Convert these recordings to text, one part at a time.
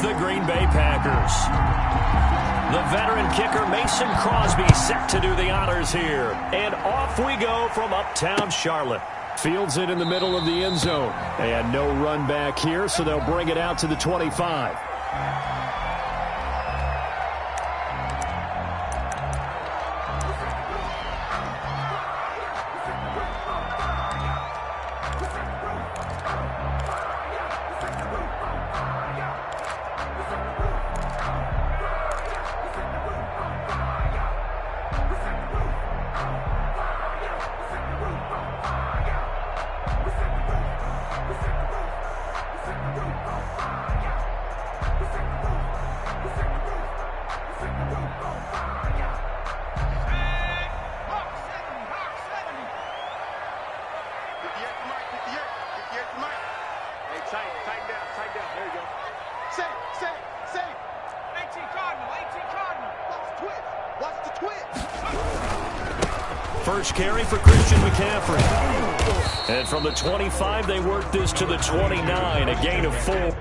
against the Green Bay Packers. The veteran kicker Mason Crosby set to do the honors here. And off we go from uptown Charlotte. Fields it in the middle of the end zone. And no run back here, so they'll bring it out to the 25. First carry for Christian McCaffrey. And from the 25, they work this to the 29, a gain of 4.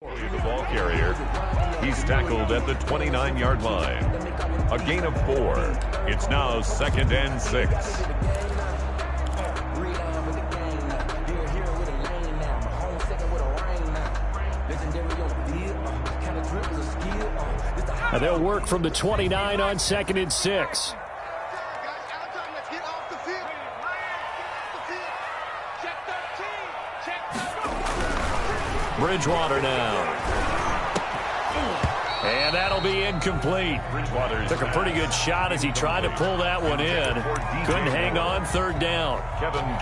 The ball carrier. He's tackled at the 29-yard line. A gain of 4. It's now 2nd and 6. And they'll work from the 29 on 2nd and 6. Bridgewater now. And that'll be incomplete. Took a pretty good shot as he tried to pull that one in. Couldn't hang on, 3rd down.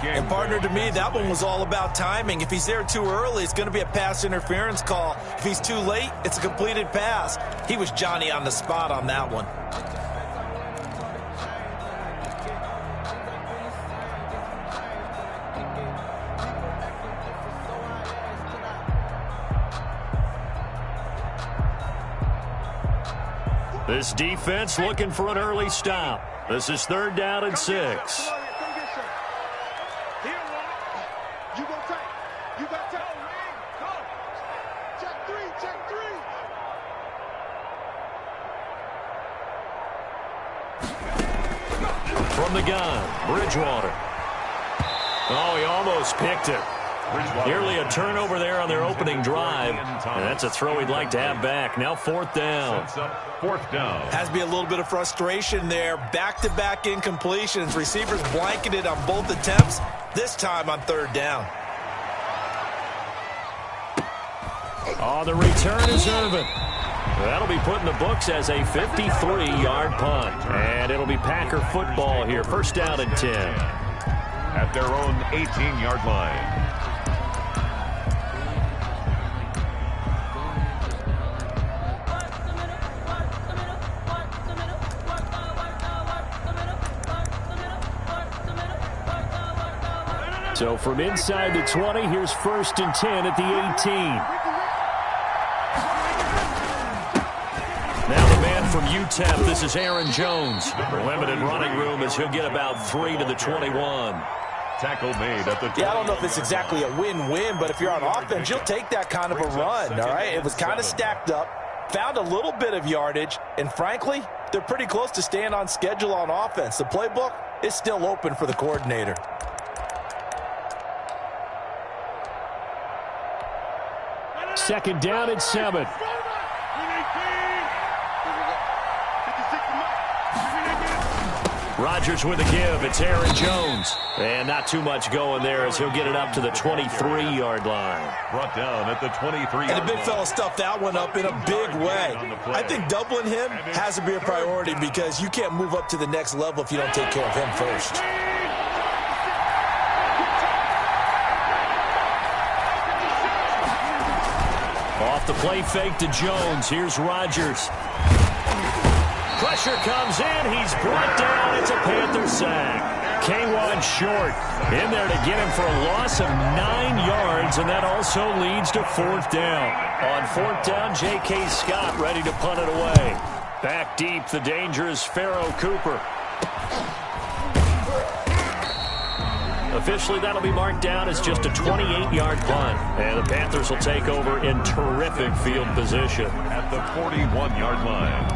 And partner, to me, that one was all about timing. If he's there too early, it's going to be a pass interference call. If he's too late, it's a completed pass. He was Johnny on the spot on that one. This defense looking for an early stop. This is 3rd down and 6. From the gun, Bridgewater. Oh, he almost picked it. Nearly a turnover there on their opening drive. And that's a throw he'd like to have back. Now 4th down. 4th down. Has to be a little bit of frustration there. Back-to-back incompletions. Receivers blanketed on both attempts. This time on 3rd down. Oh, the return is Irvin. That'll be put in the books as a 53-yard punt. And it'll be Packer football here. 1st down and 10. At their own 18-yard line. So from inside the 20, here's 1st and 10 at the 18. Now the man from UTEP, this is Aaron Jones. Limited running room as he'll get about 3 to the 21. tackle made at the 20. Yeah, I don't know if it's exactly a win-win, but if you're on offense, you'll take that kind of a run, all right? It was kind of stacked up, found a little bit of yardage, and frankly, they're pretty close to staying on schedule on offense. The playbook is still open for the coordinator. Second down and 7. Rodgers with a give. It's Aaron Jones. And not too much going there as he'll get it up to the 23-yard line. Brought down at the 23. And the big fella stuffed that one up in a big way. I think doubling him has to be a priority because you can't move up to the next level if you don't take care of him first. Off the play fake to Jones. Here's Rodgers. Pressure comes in. He's brought down. It's a Panther sack. K1 short. In there to get him for a loss of 9 yards, and that also leads to 4th down. On 4th down, J.K. Scott ready to punt it away. Back deep, the dangerous Pharaoh Cooper. Officially, that'll be marked down as just a 28-yard punt. And the Panthers will take over in terrific field position. At the 41-yard line.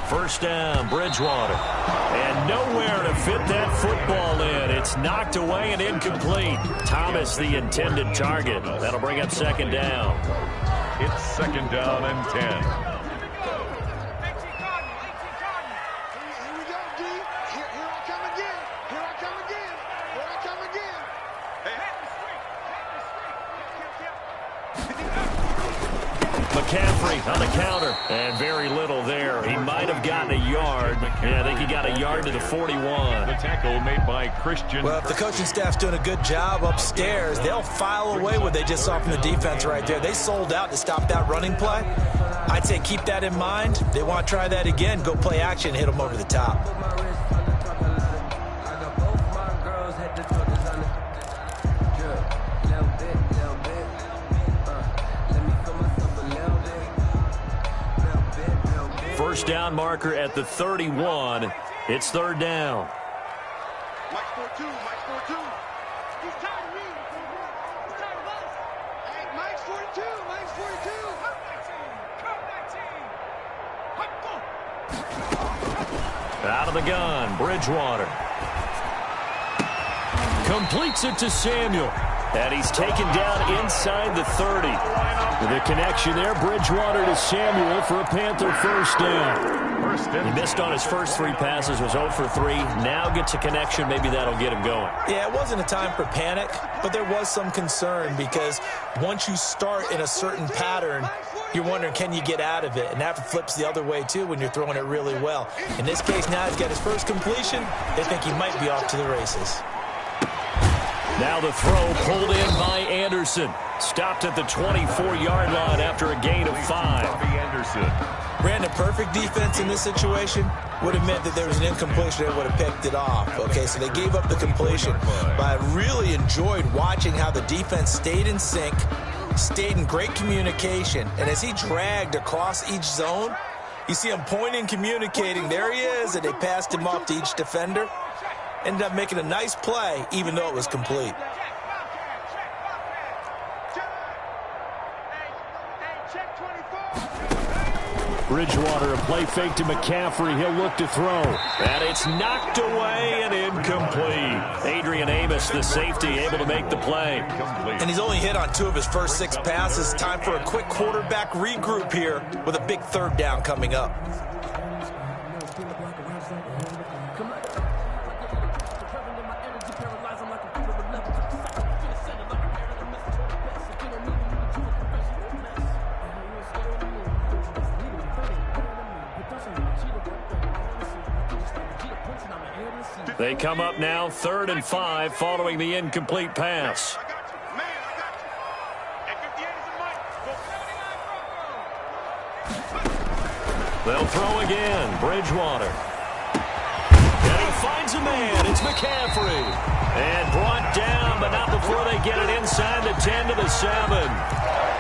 First down, Bridgewater. And nowhere to fit that football in. It's knocked away and incomplete. Thomas, the intended target. That'll bring up second down. It's second down and 10. Here we go, D. Here I come again. Here I come again. Here I come again. McCaffrey on the counter. And very little there. He might have gotten a yard. Yeah, I think he got a yard to the 41. The tackle made by Christian. Well, if the coaching staff's doing a good job upstairs, they'll file away what they just saw from the defense right there. They sold out to stop that running play. I'd say keep that in mind. They want to try that again. Go play action, hit them over the top. First down marker at the 31. It's third down. Mike's 4-2. Mike's 4-2. He's tired of me. He's tired of us. Hey, Mike's 42. Mike's 42. Cut that team. Out of the gun, Bridgewater. Completes it to Samuel. And he's taken down inside the 30. The connection there, Bridgewater to Samuel for a Panther first down. He missed on his first 3 passes, was 0 for 3. Now gets a connection. Maybe that'll get him going. Yeah, it wasn't a time for panic, but there was some concern because once you start in a certain pattern, you're wondering, can you get out of it? And that flips the other way, too, when you're throwing it really well. In this case, now he's got his first completion. They think he might be off to the races. Now the throw pulled in by Anderson. Stopped at the 24-yard line after a gain of 5. Anderson. Brandon, perfect defense in this situation would have meant that there was an incompletion and would have picked it off. Okay, so they gave up the completion. But I really enjoyed watching how the defense stayed in sync, stayed in great communication. And as he dragged across each zone, you see him pointing, communicating. There he is, and they passed him off to each defender. Ended up making a nice play, even though it was complete. Bridgewater, a play fake to McCaffrey. He'll look to throw. And it's knocked away and incomplete. Adrian Amos, the safety, able to make the play. And he's only hit on 2 of his first 6 passes. Time for a quick quarterback regroup here with a big third down coming up. They come up now 3rd and 5 following the incomplete pass. They'll throw again. Bridgewater. finds a man. It's McCaffrey. And brought down, but not before they get it inside the 10 to the 7.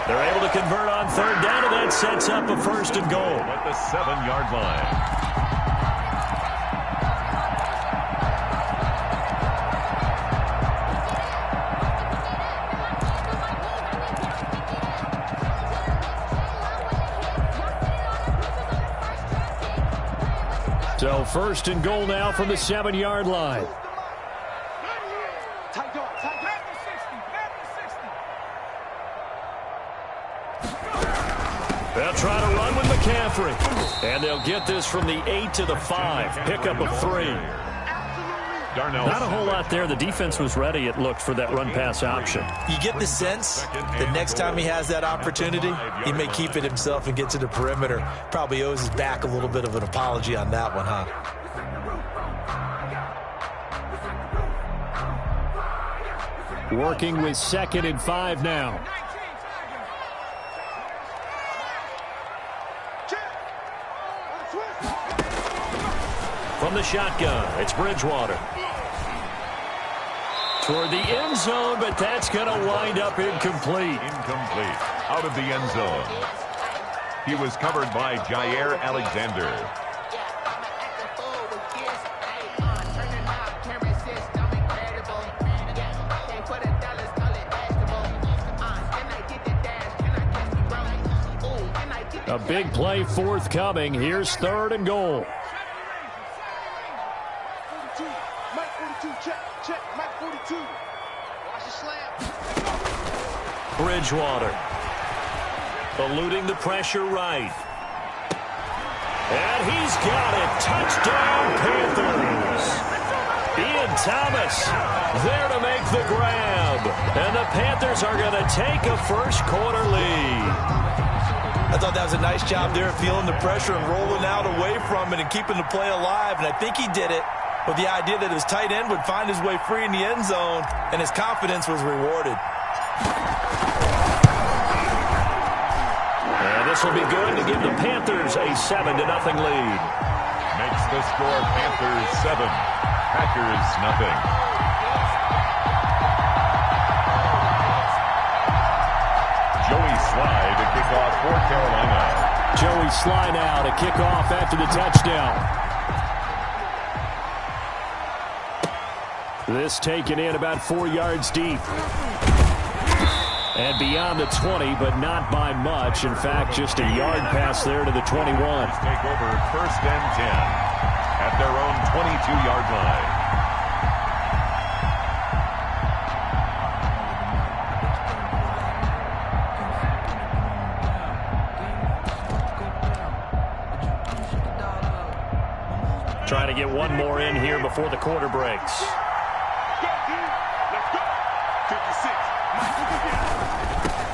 They're able to convert on third down, and that sets up a 1st and goal. At the 7-yard line. So 1st and goal now from the 7-yard line. They'll try to run with McCaffrey. And they'll get this from the 8 to the 5. Pickup of 3. Not a whole lot there. The defense was ready, it looked, for that run-pass option. You get the sense that next time he has that opportunity, he may keep it himself and get to the perimeter. Probably owes his back a little bit of an apology on that one, huh? Working with 2nd and 5 now. From the shotgun, it's Bridgewater. Toward the end zone, but that's going to wind up incomplete. Incomplete. Out of the end zone. He was covered by Jair Alexander. A big play forthcoming. Here's 3rd and goal. Bridgewater eluding the pressure right. And he's got it. Touchdown, Panthers. Ian Thomas there to make the grab. And the Panthers are going to take a first-quarter lead. I thought that was a nice job there, feeling the pressure and rolling out away from it and keeping the play alive. And I think he did it with the idea that his tight end would find his way free in the end zone, and his confidence was rewarded. And this will be good to give the Panthers a 7-0 lead. Makes the score Panthers 7, Packers nothing. Joey Sly to kick off for Carolina. Joey Sly now to kick off after the touchdown. This taken in about 4 yards deep. And beyond the 20, but not by much. In fact, just a yard pass there to the 21. Take over 1st and 10 at their own 22-yard line. Trying to get one more in here before the quarter breaks.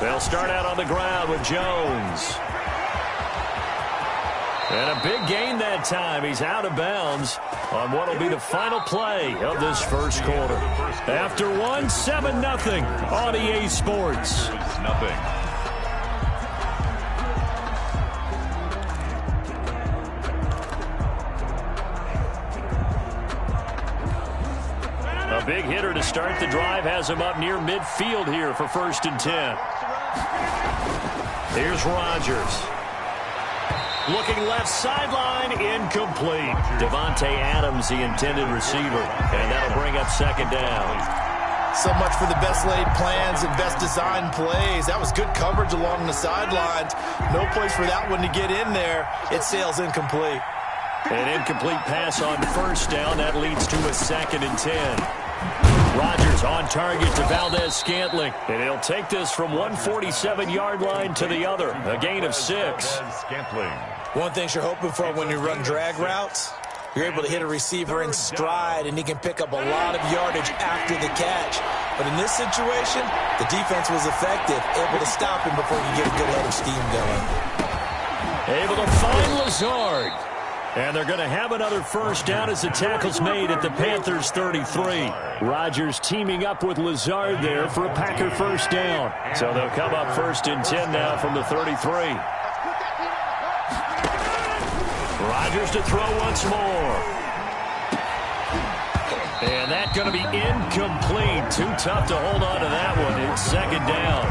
They'll start out on the ground with Jones. And a big gain that time. He's out of bounds on what will be the final play of this first quarter. After one, 7-0 on EA Sports. Nothing. A big hitter to start the drive has him up near midfield here for 1st and 10. Here's Rodgers. Looking left sideline, incomplete. Devontae Adams, the intended receiver. And that'll bring up 2nd down. So much for the best laid plans and best designed plays. That was good coverage along the sidelines. No place for that one to get in there. It sails incomplete. An incomplete pass on 1st down. That leads to a 2nd and 10. Rodgers on target to Valdez-Scantling. And he'll take this from 147-yard line to the other. A gain of 6. Scantling. One thing you're hoping for when you run drag routes, you're able to hit a receiver in stride, and he can pick up a lot of yardage after the catch. But in this situation, the defense was effective, able to stop him before he get a good head of steam going. Able to find Lazard. And they're going to have another 1st down as the tackle's made at the Panthers' 33. Rodgers teaming up with Lazard there for a Packer 1st down. So they'll come up 1st and 10 now from the 33. Rodgers to throw once more. And that's going to be incomplete. Too tough to hold on to that one. It's second down.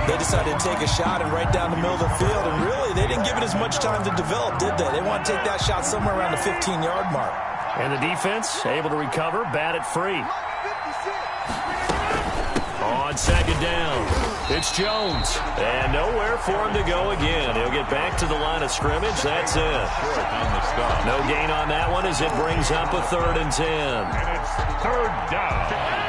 They decided to take a shot and right down the middle of the field, and really, they didn't give it as much time to develop, did they? They want to take that shot somewhere around the 15-yard mark. And the defense able to recover, bat it free. On second down, it's Jones. And nowhere for him to go again. He'll get back to the line of scrimmage. That's it. No gain on that one as it brings up a 3rd and 10. And it's third down.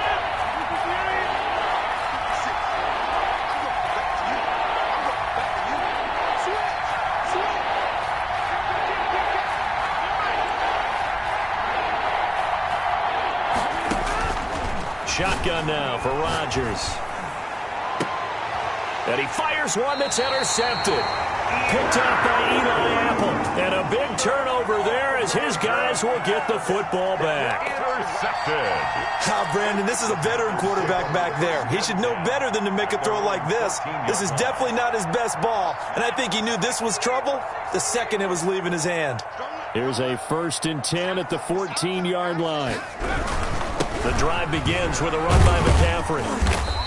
Shotgun now for Rodgers. And he fires one that's intercepted. Picked up by Eli Apple. And a big turnover there as his guys will get the football back. Intercepted. Brandon, this is a veteran quarterback back there. He should know better than to make a throw like this. This is definitely not his best ball. And I think he knew this was trouble the second it was leaving his hand. Here's a 1st and 10 at the 14-yard line. The drive begins with a run by McCaffrey.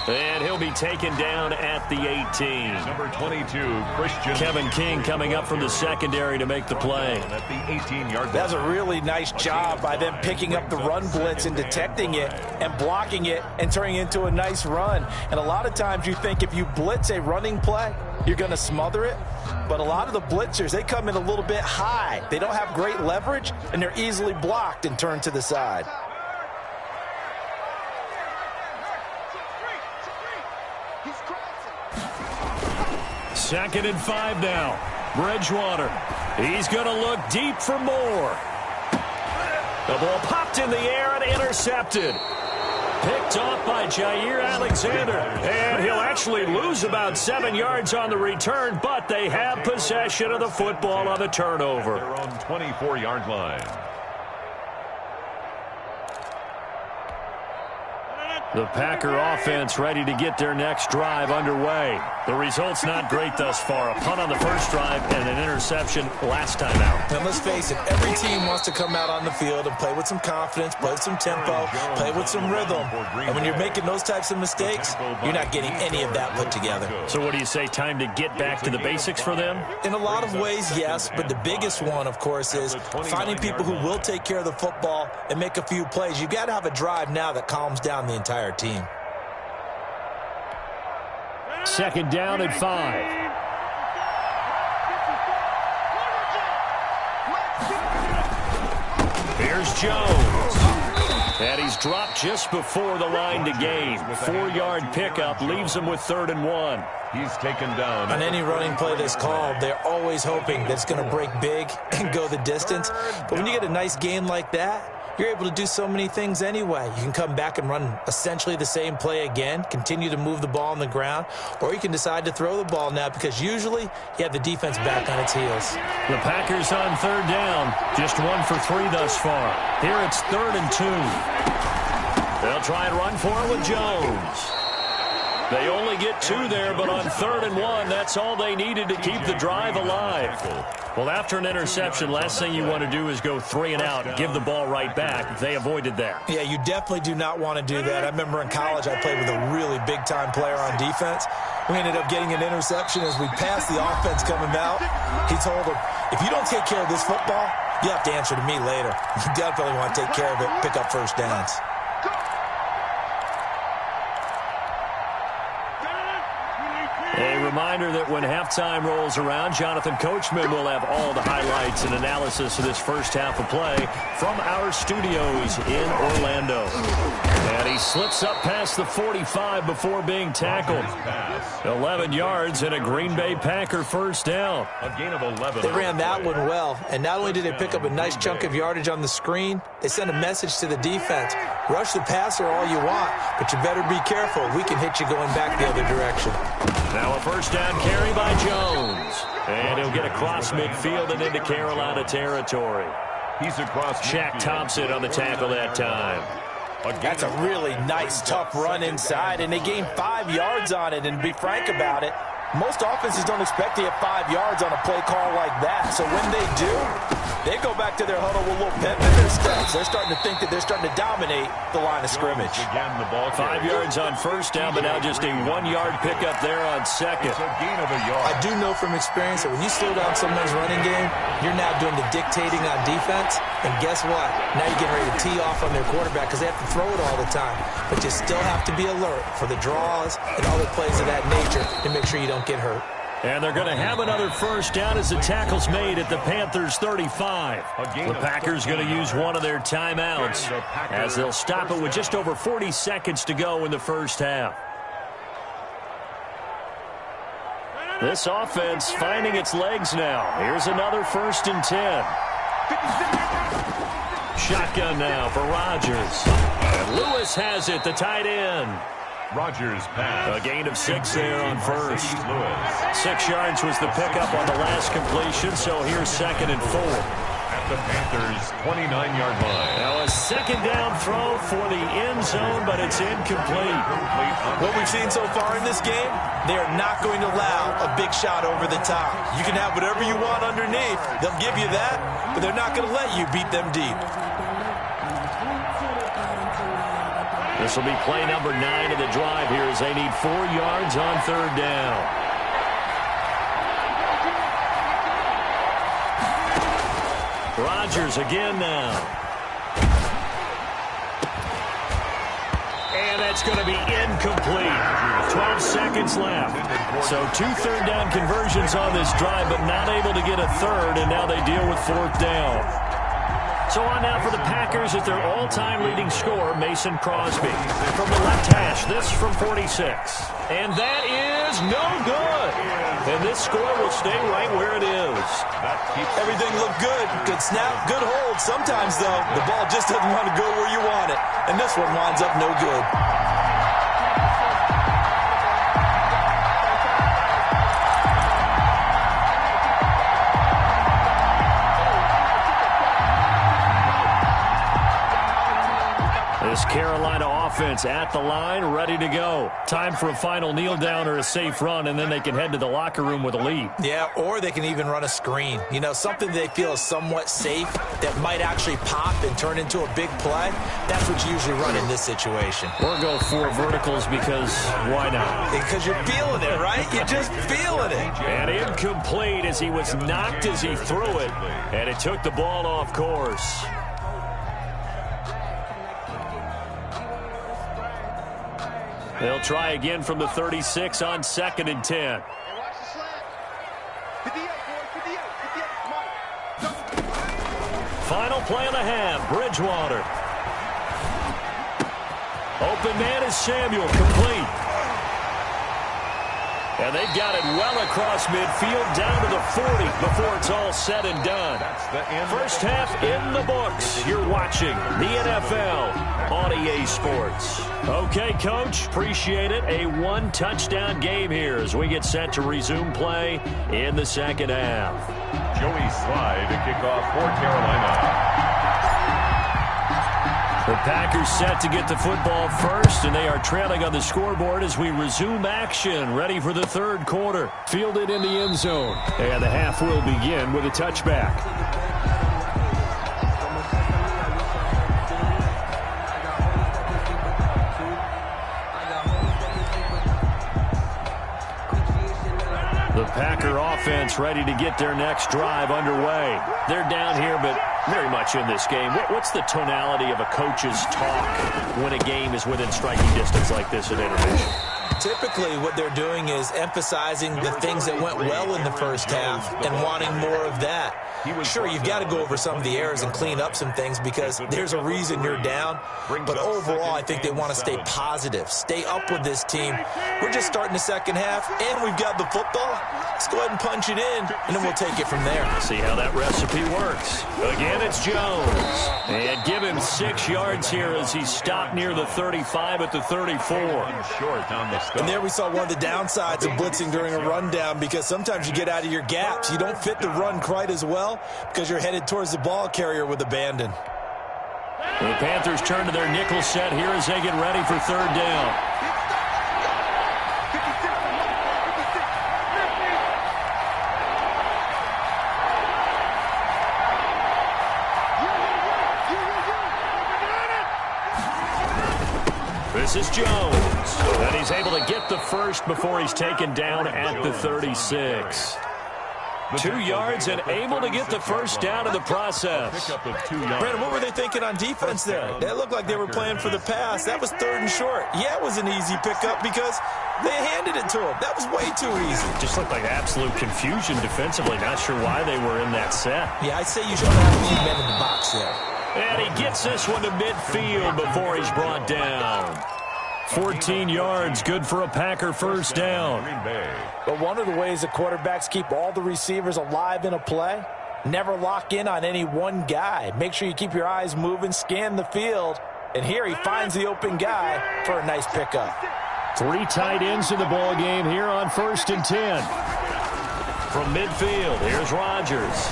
And he'll be taken down at the 18. Number 22, Christian. Kevin King coming up from the secondary to make the play. At the 18-yard line. That's a really nice job by them picking up the run blitz and detecting it and blocking it and turning it into a nice run. And a lot of times you think if you blitz a running play, you're going to smother it. But a lot of the blitzers, they come in a little bit high. They don't have great leverage, and they're easily blocked and turned to the side. Second and 5 now. Bridgewater. He's going to look deep for more. The ball popped in the air and intercepted. Picked off by Jair Alexander. And he'll actually lose about 7 yards on the return, but they have possession of the football on the turnover. Their own 24-yard line. The Packer offense ready to get their next drive underway. The result's not great thus far. A punt on the first drive and an interception last time out. And let's face it, every team wants to come out on the field and play with some confidence, play with some tempo, play with some rhythm. And when you're making those types of mistakes, you're not getting any of that put together. So what do you say, time to get back to the basics for them? In a lot of ways, yes, but the biggest one, of course, is finding people who will take care of the football and make a few plays. You've got to have a drive now that calms down the entire team. Second down and 5. Here's Jones. And he's dropped just before the line to gain. 4-yard pickup leaves him with 3rd and 1. He's taken down. On any running play that's called, they're always hoping that it's going to break big and go the distance. But when you get a nice gain like that, you're able to do so many things anyway. You can come back and run essentially the same play again, continue to move the ball on the ground, or you can decide to throw the ball now because usually you have the defense back on its heels. The Packers on 3rd down, just 1 for 3 thus far. Here it's 3rd and 2. They'll try and run for it with Jones. They only get 2 there, but on 3rd and 1, that's all they needed to keep the drive alive. Well, after an interception, last thing you want to do is go 3 and out, give the ball right back. They avoided that. Yeah, you definitely do not want to do that. I remember in college I played with a really big-time player on defense. We ended up getting an interception as we passed the offense coming out. He told him, if you don't take care of this football, you have to answer to me later. You definitely want to take care of it, pick up first downs. A reminder that when halftime rolls around, Jonathan Coachman will have all the highlights and analysis of this first half of play from our studios in Orlando. And he slips up past the 45 before being tackled. 11 yards and a Green Bay Packer first down. A gain of 11. They ran that one well, and not only did they pick up a nice chunk of yardage on the screen, they sent a message to the defense. Rush the passer all you want, but you better be careful. We can hit you going back the other direction. Now a first down carry by Jones. And he'll get across midfield and into Carolina territory. He's across. Shaq Thompson on the tackle that time. That's a really nice, tough run inside, and they gained 5 yards on it. And to be frank about it, most offenses don't expect to get 5 yards on a play call like that. So when they do, They go back to their huddle with a little pep in their steps. They're starting to think that they're starting to dominate the line of scrimmage. Again, the ball 5 yards on first down, but now just a 1-yard pickup there on second. It's a gain of a yard. I do know from experience that when you slow down someone's running game, you're now doing the dictating on defense. And guess what? Now you're getting ready to tee off on their quarterback because they have to throw it all the time. But you still have to be alert for the draws and other plays of that nature to make sure you don't get hurt. And they're going to have another first down as the tackle's made at the Panthers' 35. The Packers going to use one of their timeouts as they'll stop it with just over 40 seconds to go in the first half. This offense finding its legs now. Here's another 1st and 10. Shotgun now for Rodgers. And Lewis has it, the tight end. Rodgers pass. A gain of 6 there on first. Lewis. 6 yards was the pickup on the last completion, so here's 2nd and 4. At the Panthers' 29-yard line. Now a 2nd down throw for the end zone, but it's incomplete. What we've seen so far in this game, they are not going to allow a big shot over the top. You can have whatever you want underneath. They'll give you that, but they're not going to let you beat them deep. This will be play number 9 of the drive here as they need 4 yards on 3rd down. Rodgers again now. And that's going to be incomplete. 12 seconds left. So 2 3rd down conversions on this drive, but not able to get a 3rd, and now they deal with 4th down. So on now for the Packers at their all-time leading scorer, Mason Crosby. From the left hash, this from 46. And that is no good. And this score will stay right where it is. Everything looked good. Good snap, good hold. Sometimes, though, the ball just doesn't want to go where you want it. And this one winds up no good. This Carolina offense at the line, ready to go. Time for a final kneel down or a safe run, and then they can head to the locker room with a lead. Yeah, or they can even run a screen. You know, something they feel is somewhat safe that might actually pop and turn into a big play. That's what you usually run in this situation. Or go 4 verticals because why not? Because you're feeling it, right? You're just feeling it. And incomplete as he was knocked as he threw it, and it took the ball off course. They'll try again from the 36 on 2nd and 10. Hey, watch the slant. 58, boys, 58, 58. Come on. Final play of the half, Bridgewater. Open man is Samuel, complete. And they've got it well across midfield, down to the 40 before it's all said and done. First half in the books. You're watching the NFL on EA Sports. Okay, Coach, appreciate it. A 1-touchdown game here as we get set to resume play in the second half. Joey Slye to kick off for Carolina. The Packers set to get the football first, and they are trailing on the scoreboard as we resume action, ready for the 3rd quarter. Fielded in the end zone, and the half will begin with a touchback. The Packer offense ready to get their next drive underway. They're down here, but very much in this game. What's the tonality of a coach's talk when a game is within striking distance like this at intermission? Typically, what they're doing is emphasizing the things that went well in the first half and wanting more of that. Sure, you've got to go over some of the errors and clean up some things because there's a reason you're down. But overall, I think they want to stay positive, stay up with this team. We're just starting the second half, and we've got the football. Let's go ahead and punch it in, and then we'll take it from there. See how that recipe works. Again, it's Jones. And give him 6 yards here as he stopped near the 35 at the 34. And there we saw one of the downsides of blitzing during a rundown because sometimes you get out of your gaps. You don't fit the run quite as well because you're headed towards the ball carrier with abandon. The Panthers turn to their nickel set here as they get ready for 3rd down. This is Jones. And he's able to get the first before he's taken down at the 36. 2 yards and able to get the first down in the process. Brandon, what were they thinking on defense there? That looked like they were playing for the pass. That was 3rd and short. Yeah, it was an easy pickup because they handed it to him. That was way too easy. Just looked like absolute confusion defensively. Not sure why they were in that set. Yeah, I'd say you should have lead men in the box there. And he gets this one to midfield before he's brought down. 14 yards, good for a Packer first down. But one of the ways the quarterbacks keep all the receivers alive in a play, never lock in on any one guy. Make sure you keep your eyes moving, scan the field, and here he finds the open guy for a nice pickup. 3 tight ends in the ball game here on 1st and 10. From midfield, here's Rodgers.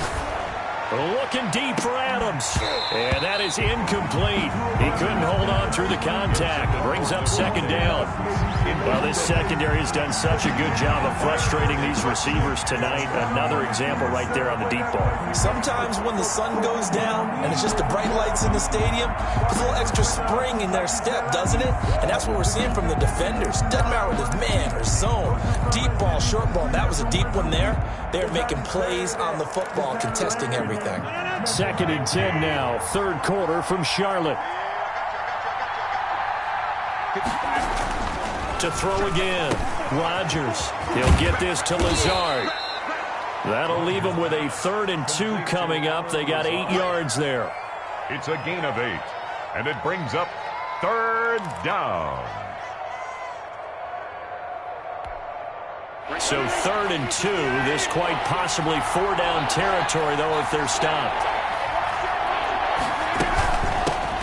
Looking deep for Adams. And that is incomplete. He couldn't hold on through the contact. Brings up 2nd down. Well, this secondary has done such a good job of frustrating these receivers tonight. Another example right there on the deep ball. Sometimes when the sun goes down and it's just the bright lights in the stadium, there's a little extra spring in their step, doesn't it? And that's what we're seeing from the defenders. Doesn't matter whether it's man or zone. Deep ball, short ball. That was a deep one there. They're making plays on the football, contesting everything. 2nd and 10 now, 3rd quarter from Charlotte. To throw again, Rodgers. He'll get this to Lazard. That'll leave him with a 3rd and 2 coming up. They got 8 yards there. It's a gain of 8, and it brings up 3rd down. So 3rd and 2, this quite possibly 4-down territory, though, if they're stopped.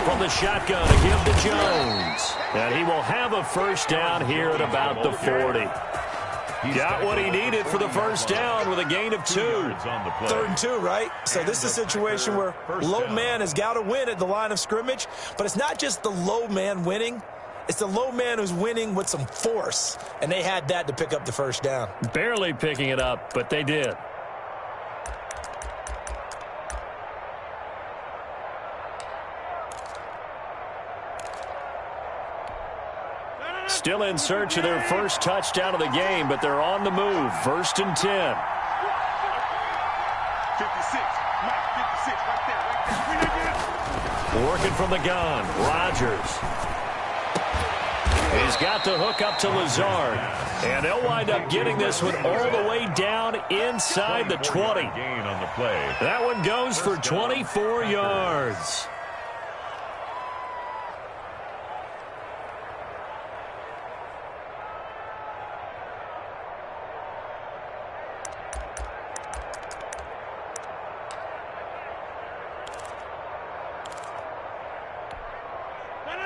From the shotgun, a give to Jones. And he will have a first down here at about the 40. Got what he needed for the first down with a gain of 2. 3rd and 2, right? So this is a situation where low man has got to win at the line of scrimmage. But it's not just the low man winning. It's the low man who's winning with some force, and they had that to pick up the first down. Barely picking it up, but they did. Still in search of their first touchdown of the game, but they're on the move. 1st and 10. 56, Mike, 56, right there. Working from the gun, Rodgers. He's got the hook up to Lazard. And they'll wind up getting this one all the way down inside the 20. That one goes for 24 yards.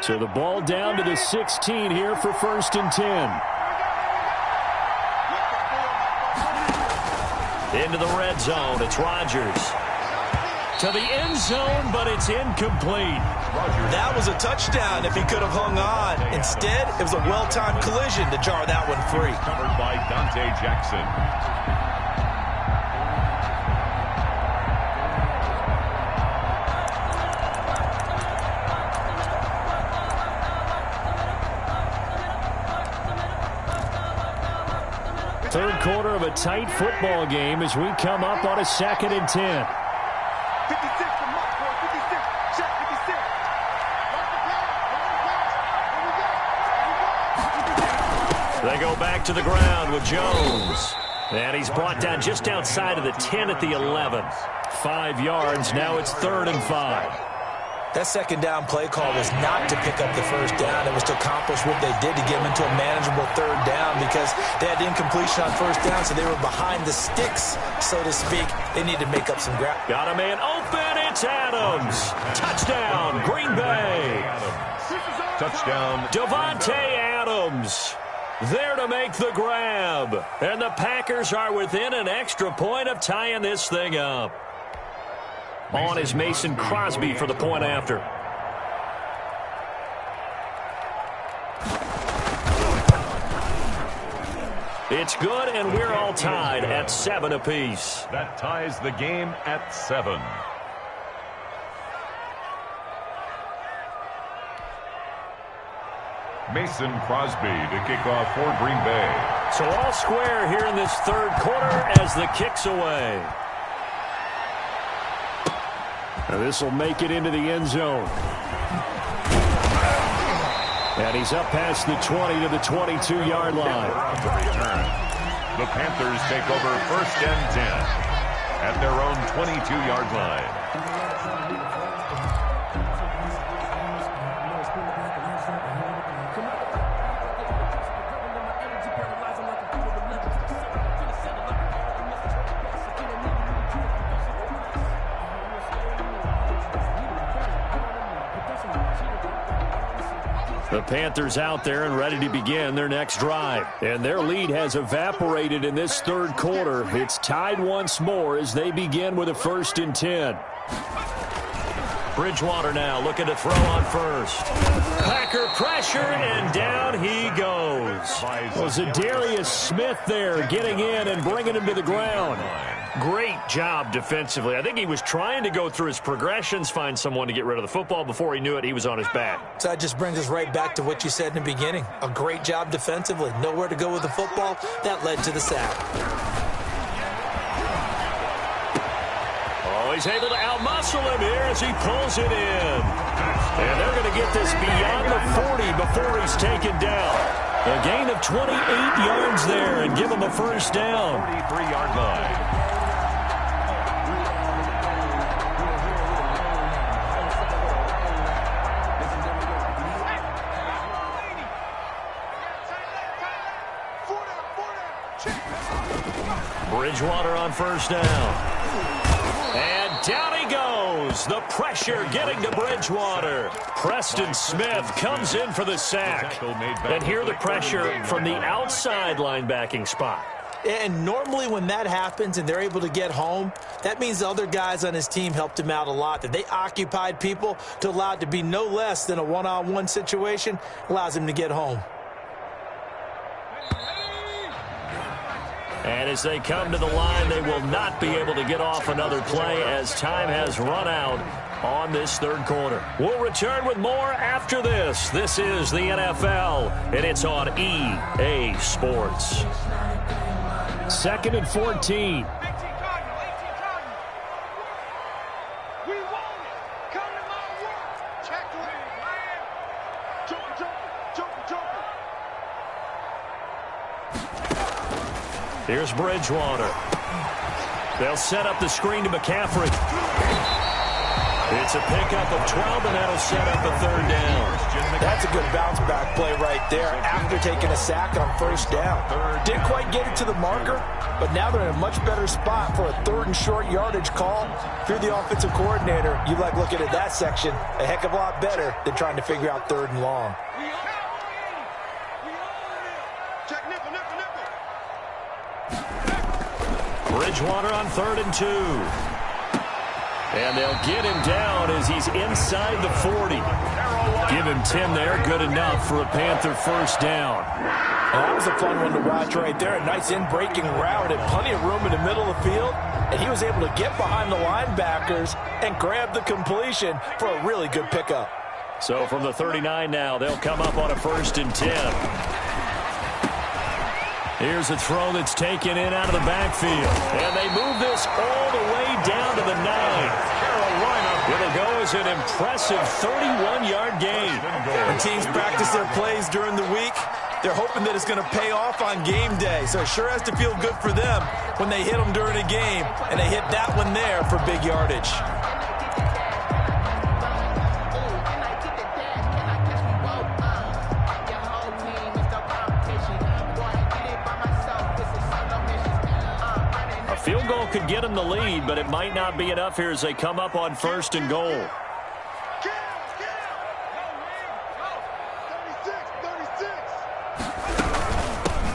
So the ball down to the 16 here for 1st and 10. Into the red zone. It's Rodgers. To the end zone, but it's incomplete. That was a touchdown if he could have hung on. Instead, it was a well-timed collision to jar that one free. Covered by Dante Jackson. Third quarter of a tight football game as we come up on a 2nd and 10. 56 to Mike, boy, 56. Check 56. They go back to the ground with Jones. And he's brought down just outside of the 10 at the 11. 5 yards. Now it's 3rd and 5. That second down play call was not to pick up the first down. It was to accomplish what they did to get them into a manageable 3rd down because they had the incompletion on 1st down, so they were behind the sticks, so to speak. They need to make up some ground. Got a man open. It's Adams. Touchdown, Green Bay. Touchdown. Davante Adams there to make the grab. And the Packers are within an extra point of tying this thing up. On is Mason Crosby for the point after. It's good, and we're all tied at 7 apiece. That ties the game at 7. Mason Crosby to kick off for Green Bay. So all square here in this third quarter as the kick's away. This will make it into the end zone. And he's up past the 20 to the 22-yard line. The Panthers take over 1st and 10 at their own 22-yard line. The Panthers out there and ready to begin their next drive. And their lead has evaporated in this third quarter. It's tied once more as they begin with a 1st and 10. Bridgewater now looking to throw on first. Packer pressure, and down he goes. Was Zadarius Smith there getting in and bringing him to the ground. Great job defensively. I think he was trying to go through his progressions, find someone to get rid of the football. Before he knew it, he was on his back. So that just brings us right back to what you said in the beginning. A great job defensively. Nowhere to go with the football. That led to the sack. Oh, he's able to outmuscle him here as he pulls it in. And they're going to get this beyond the 40 before he's taken down. A gain of 28 yards there and give him a 1st down. 43-yard line. Bridgewater on 1st down. And down he goes. The pressure getting to Bridgewater. Preston Smith comes in for the sack. And here the pressure from the outside linebacking spot. And normally when that happens and they're able to get home, that means the other guys on his team helped him out a lot. That they occupied people to allow it to be no less than a one-on-one situation allows him to get home. And as they come to the line, they will not be able to get off another play as time has run out on this third quarter. We'll return with more after this. This is the NFL, and it's on EA Sports. 2nd and 14. Here's Bridgewater. They'll set up the screen to McCaffrey. It's a pickup of 12, and that'll set up a 3rd down. That's a good bounce-back play right there after taking a sack on 1st down. Didn't quite get it to the marker, but now they're in a much better spot for a 3rd and short yardage call. If you're the offensive coordinator, you like looking at that section a heck of a lot better than trying to figure out 3rd and long. Bridgewater on 3rd and 2. And they'll get him down as he's inside the 40. Give him 10 there. Good enough for a Panther 1st down. Well, that was a fun one to watch right there. A nice in-breaking route and plenty of room in the middle of the field. And he was able to get behind the linebackers and grab the completion for a really good pickup. So from the 39 now, they'll come up on a 1st and 10. Here's a throw that's taken in out of the backfield. And they move this all the way down to the 9. Carolina. It'll go as an impressive 31-yard gain. When teams practice their plays during the week, they're hoping that it's going to pay off on game day. So it sure has to feel good for them when they hit them during a game. And they hit that one there for big yardage. Field goal could get them the lead, but it might not be enough here as they come up on 1st and goal.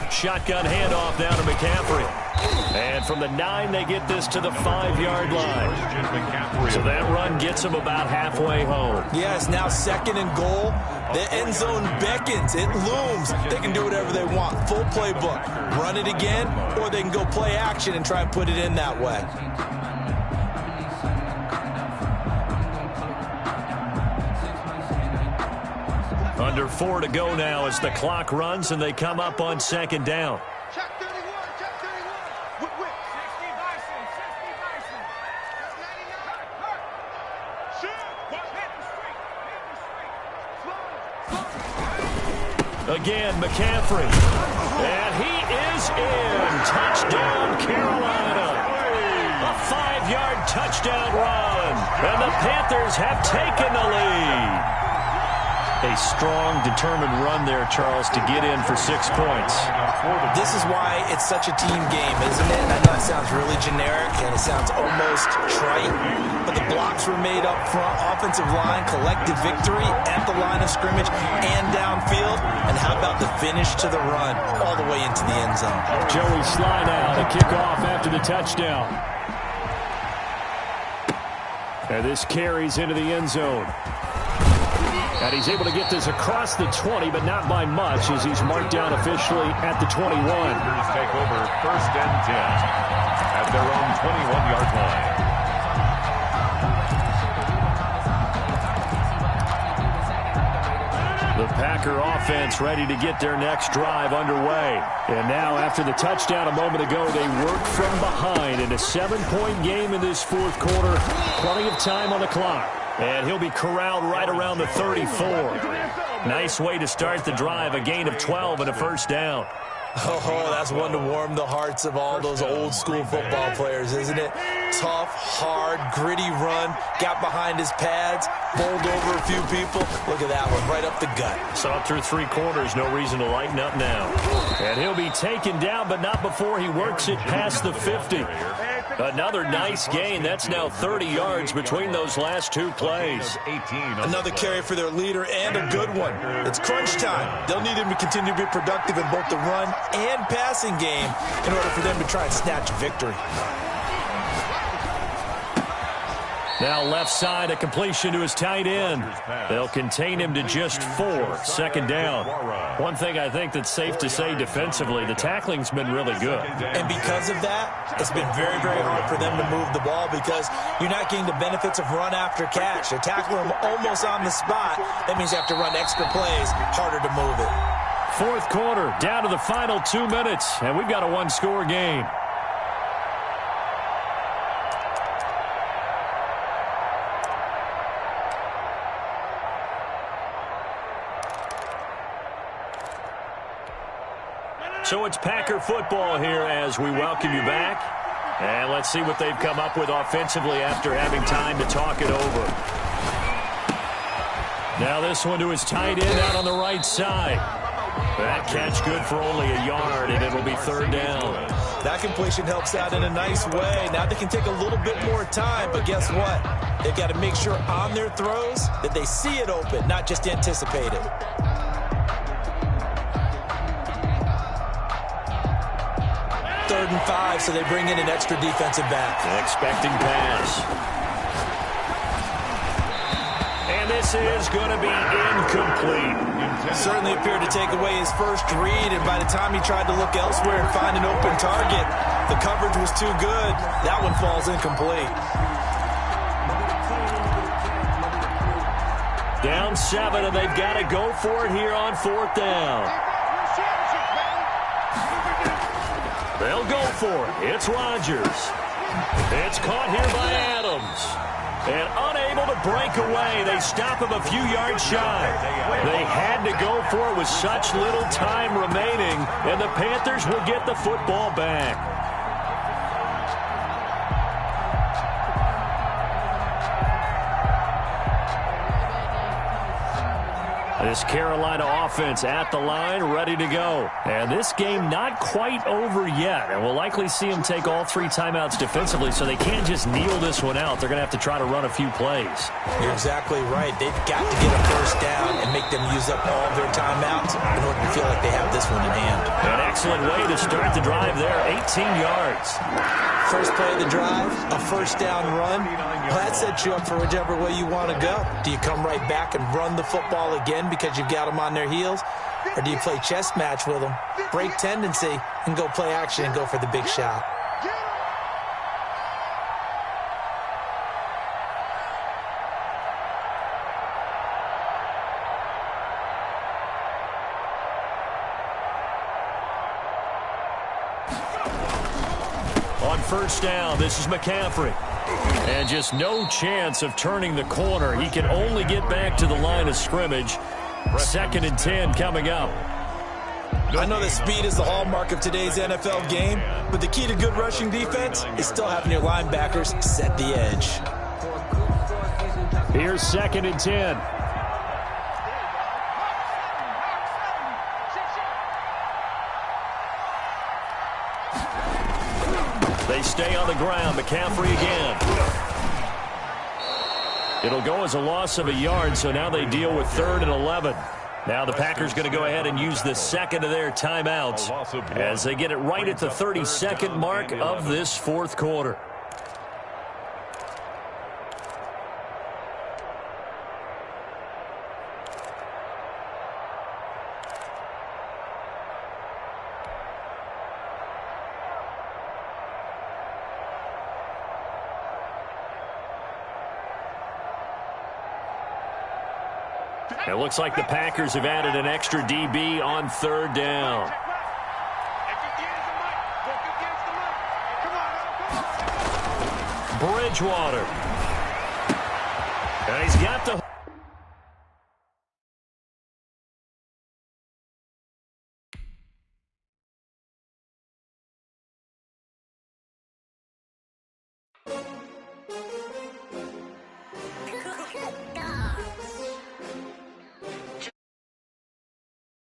Shotgun handoff down to McCaffrey. And from the 9, they get this to the 5-yard line. So that run gets them about halfway home. Yeah, it's now 2nd and goal. The end zone beckons. It looms. They can do whatever they want. Full playbook. Run it again, or they can go play action and try and put it in that way. Under 4 to go now as the clock runs and they come up on second down. Check 31, check 31. Whip, whip. 60 Bison, 60 Bison. 99. Shoot. Hit the street, hit the street. Slow. Again, McCaffrey. And he is in. Touchdown, Carolina. A 5-yard touchdown run. And the Panthers have taken the lead. A strong, determined run there, Charles, to get in for 6 points. This is why it's such a team game, isn't it? I know it sounds really generic and it sounds almost trite, but the blocks were made up front, offensive line, collective victory at the line of scrimmage and downfield. And how about the finish to the run all the way into the end zone? Joey Sly now to kick off after the touchdown. And this carries into the end zone. And he's able to get this across the 20, but not by much as he's marked down officially at the 21. Panthers take over 1st and 10 at their own 21-yard line. The Packer offense ready to get their next drive underway. And now after the touchdown a moment ago, they work from behind in a 7-point game in this 4th quarter. Plenty of time on the clock. And he'll be corralled right around the 34. Nice way to start the drive, a gain of 12 and a 1st down. Oh, that's one to warm the hearts of all those old-school football players, isn't it? Tough, hard, gritty run, got behind his pads, bowled over a few people. Look at that one, right up the gut. Saw through 3 quarters, no reason to lighten up now. And he'll be taken down, but not before he works it past the 50. Another nice gain. That's now 30 yards between those last 2 plays. Another carry for their leader and a good one. It's crunch time. They'll need him to continue to be productive in both the run and passing game in order for them to try and snatch victory. Now left side, a completion to his tight end. They'll contain him to just 4. 2nd down. One thing I think that's safe to say defensively, the tackling's been really good. And because of that, it's been very, very hard for them to move the ball because you're not getting the benefits of run after catch. They tackle him almost on the spot. That means you have to run extra plays, harder to move it. 4th quarter, down to the final 2 minutes, and we've got a 1-score game. So it's Packer football here as we welcome you back. And let's see what they've come up with offensively after having time to talk it over. Now this one to his tight end out on the right side. That catch good for only a yard, and it'll be 3rd down. That completion helps out in a nice way. Now they can take a little bit more time, but guess what? They've got to make sure on their throws that they see it open, not just anticipate it. 3rd and 5, so they bring in an extra defensive back. Expecting pass. And this is going to be incomplete. Certainly appeared to take away his first read, and by the time he tried to look elsewhere and find an open target, the coverage was too good. That one falls incomplete. Down 7, and they've got to go for it here on 4th down. They'll go for it. It's Rodgers. It's caught here by Adams. And unable to break away. They stop him a few yards shy. They had to go for it with such little time remaining, and the Panthers will get the football back. This Carolina offense at the line, ready to go. And this game not quite over yet. And we'll likely see them take all 3 timeouts defensively, so they can't just kneel this one out. They're going to have to try to run a few plays. You're exactly right. They've got to get a 1st down and make them use up all their timeouts in order to feel like they have this one in hand. An excellent way to start the drive there, 18 yards. First play of the drive, a 1st down run. Well, that sets you up for whichever way you want to go. Do you come right back and run the football again because you've got them on their heels? Or do you play chess match with them, break tendency, and go play action and go for the big shot? On first down, this is McCaffrey. And just no chance of turning the corner. He can only get back to the line of scrimmage. 2nd and 10 coming up. I know that speed is the hallmark of today's NFL game, but the key to good rushing defense is still having your linebackers set the edge. Here's 2nd and 10. They stay on the ground. McCaffrey again. It'll go as a loss of a yard, so now they deal with 3rd and 11. Now the Packers going to go ahead and use the second of their timeouts as they get it right at the 32nd mark of this 4th quarter. It looks like the Packers have added an extra DB on 3rd down. Bridgewater. And he's got the...